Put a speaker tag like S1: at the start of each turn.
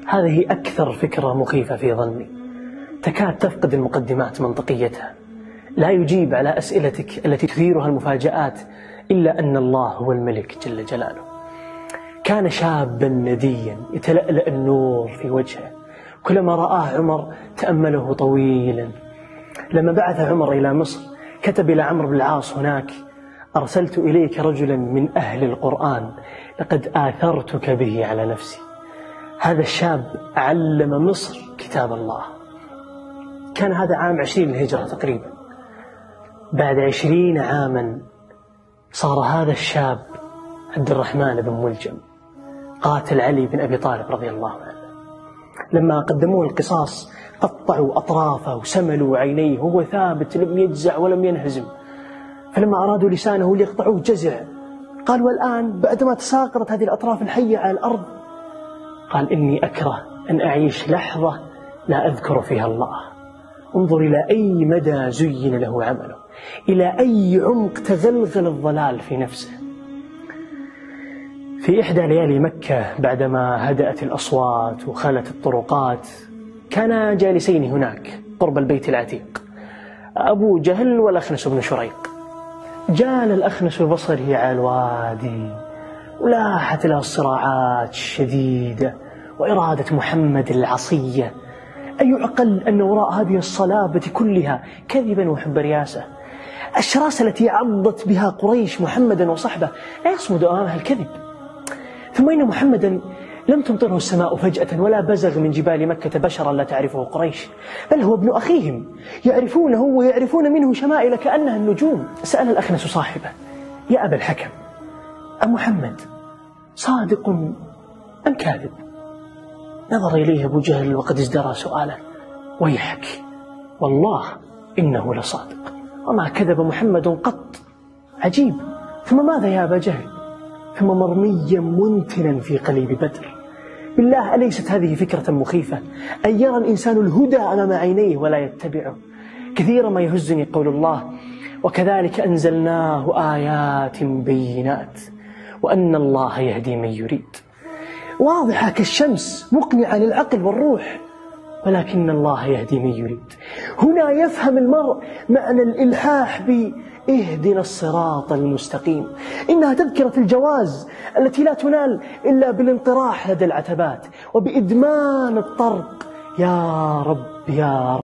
S1: هذه أكثر فكرة مخيفة في ظني، تكاد تفقد المقدمات منطقيتها، لا يجيب على أسئلتك التي تثيرها المفاجآت إلا أن الله هو الملك جل جلاله. كان شابا نديا يتلألأ النور في وجهه، كلما رآه عمر تأمله طويلا. لما بعث عمر إلى مصر كتب إلى عمرو بن العاص هناك: أرسلت إليك رجلا من أهل القرآن لقد آثرتك به على نفسي. هذا الشاب علم مصر كتاب الله. كان هذا عام 20 للهجرة تقريبا. بعد 20 عاما صار هذا الشاب عبد الرحمن بن ملجم قاتل علي بن أبي طالب رضي الله عنه. لما قدموه القصاص قطعوا أطرافه وسملوا عينيه وهو ثابت لم يجزع ولم ينهزم. فلما أرادوا لسانه ليقطعوه جزع. قال: والآن بعدما تساقطت هذه الأطراف الحية على الأرض، قال: إني أكره أن أعيش لحظة لا أذكر فيها الله. انظر إلى أي مدى زين له عمله، إلى أي عمق تغلغل الضلال في نفسه. في إحدى ليالي مكة بعدما هدأت الأصوات وخلت الطرقات، كانا جالسين هناك قرب البيت العتيق، أبو جهل والأخنس بن شريق. جال الأخنس ببصره على الوادي ولاحت له الصراعات الشديدة وإرادة محمد العصية. أي يعقل أن وراء هذه الصلابة كلها كذبا وحب رياسة؟ الشراسة التي عضت بها قريش محمدا وصحبه لا يصمد أمامها الكذب. ثم إن محمدا لم تمطره السماء فجأة ولا بزغ من جبال مكة بشرا لا تعرفه قريش، بل هو ابن أخيهم، يعرفونه ويعرفون منه شمائل كأنها النجوم. سأل الأخنس صاحبه: يا أبا الحكم، أمحمد صادق أم كاذب؟ نظر إليه أبو جهل وقد ازدرى سؤالا: ويحك والله إنه لصادق، وما كذب محمد قط. عجيب. ثم ماذا يا أبا جهل؟ ثم مرميا منتنا في قليب بدر. بالله أليست هذه فكرة مخيفة، أن يرى الإنسان الهدى أمام عينيه ولا يتبعه؟ كثيرا ما يهزني قول الله: وكذلك أنزلناه آيات بينات وأن الله يهدي من يريد. واضحة كالشمس، مقنعة للعقل والروح، ولكن الله يهدي من يريد. هنا يفهم المرء معنى الإلحاح بإهدنا الصراط المستقيم. إنها تذكرة الجواز التي لا تنال إلا بالانطراح لدى العتبات وبإدمان الطرق. يا رب يا رب.